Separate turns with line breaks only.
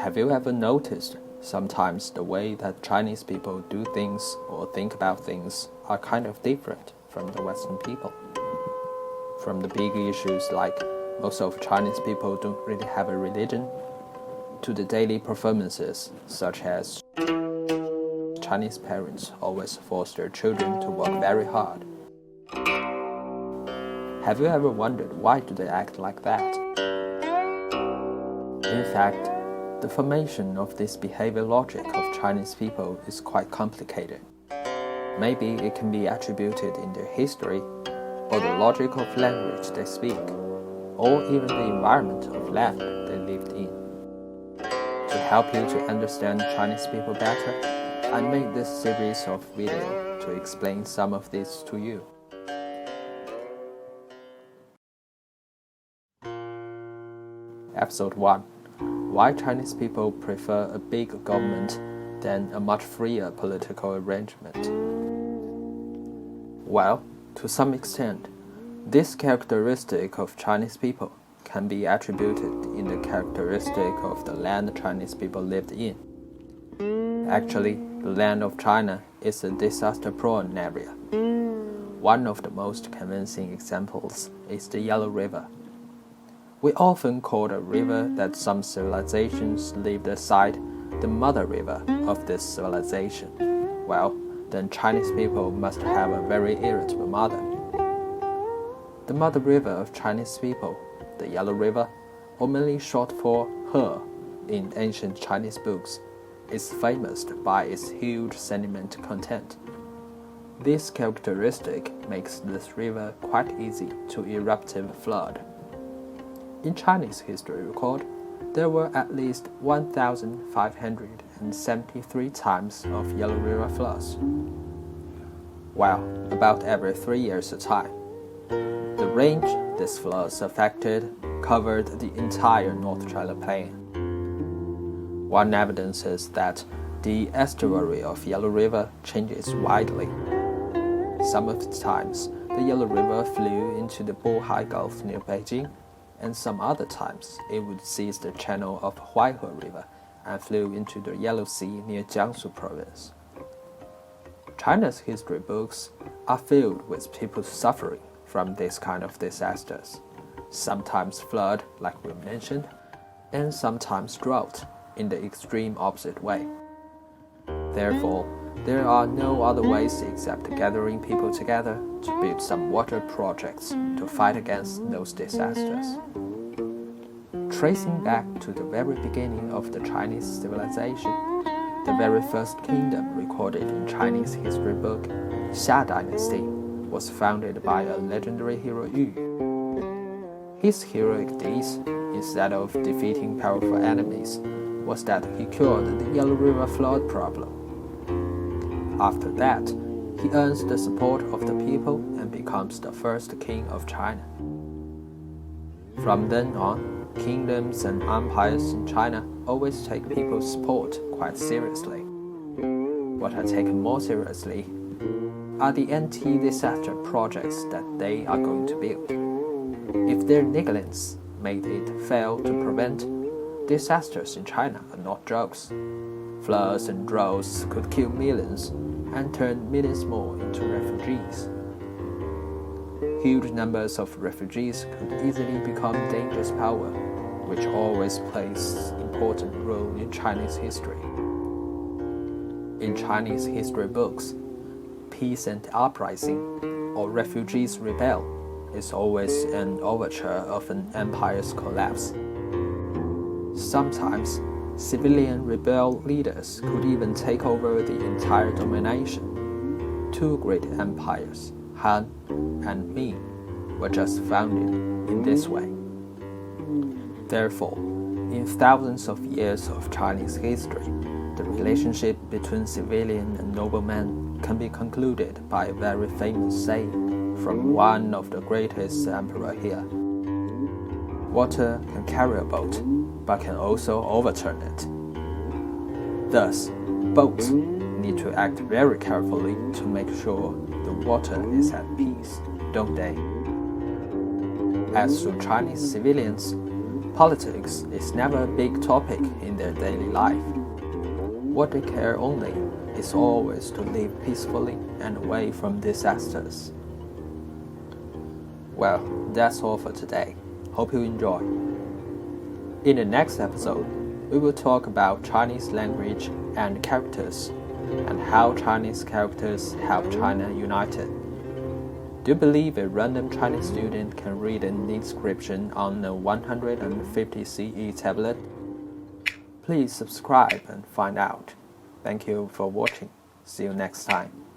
Have you ever noticed sometimes the way that Chinese people do things or think about things are kind of different from the Western people? From the big issues like most of Chinese people don't really have a religion, to the daily performances such as Chinese parents always force their children to work very hard. Have you ever wondered why do they act like that? In fact, the formation of this behavior logic of Chinese people is quite complicated. Maybe it can be attributed in their history, or the logic of language they speak, or even the environment of land they lived in. To help you to understand Chinese people better, I made this series of videos to explain some of this to you. Episode 1. Why Chinese people prefer a big government than a much freer political arrangement? Well, to some extent, this characteristic of Chinese people can be attributed in the characteristic of the land Chinese people lived in. Actually, the land of China is a disaster-prone area. One of the most convincing examples is the Yellow River. We often call a river that some civilizations lived aside the mother river of this civilization. Well, then Chinese people must have a very irritable mother. The mother river of Chinese people, the Yellow River, commonly short for He in ancient Chinese books, is famous by its huge sediment content. This characteristic makes this river quite easy to eruptive flood. In Chinese history record, there were at least 1,573 times of Yellow River floods. Well, about every 3 years a time. The range these floods affected covered the entire North China Plain. One evidence is that the estuary of Yellow River changes widely. Some of the times, the Yellow River flew into the Bohai Gulf near Beijing, and some other times it would seize the channel of Huaihe River and flew into the Yellow Sea near Jiangsu province. China's history books are filled with people suffering from this kind of disasters, sometimes flood, like we mentioned, and sometimes drought in the extreme opposite way. Therefore, there are no other ways except gathering people together to build some water projects to fight against those disasters. Tracing back to the very beginning of the Chinese civilization, the very first kingdom recorded in Chinese history book, Xia Dynasty, was founded by a legendary hero Yu. His heroic deeds, instead of defeating powerful enemies, was that he cured the Yellow River flood problem. After that, he earns the support of the people and becomes the first king of China. From then on, kingdoms and empires in China always take people's support quite seriously. What are taken more seriously are the anti-disaster projects that they are going to build. If their negligence made it fail to prevent, disasters in China are not jokes. Floods and droughts could kill millions and turn millions more into refugees. Huge numbers of refugees could easily become dangerous power, which always plays an important role in Chinese history. In Chinese history books, peace and uprising, or refugees rebel, is always an overture of an empire's collapse. Sometimes, civilian rebel leaders could even take over the entire domination. Two great empires, Han and Ming, were just founded in this way. Therefore, in thousands of years of Chinese history, the relationship between civilian and nobleman can be concluded by a very famous saying from one of the greatest emperors here. Water can carry a boat, but can also overturn it. Thus, boats need to act very carefully to make sure the water is at peace, don't they? As to Chinese civilians, Politics is never a big topic in their daily life. What they care only is always to live peacefully and away from disasters. Well, that's all for today. Hope you enjoy. In the next episode, we will talk about Chinese language and characters, and how Chinese characters help China united. Do you believe a random Chinese student can read an inscription on a 150 CE tablet? Please subscribe and find out. Thank you for watching. See you next time.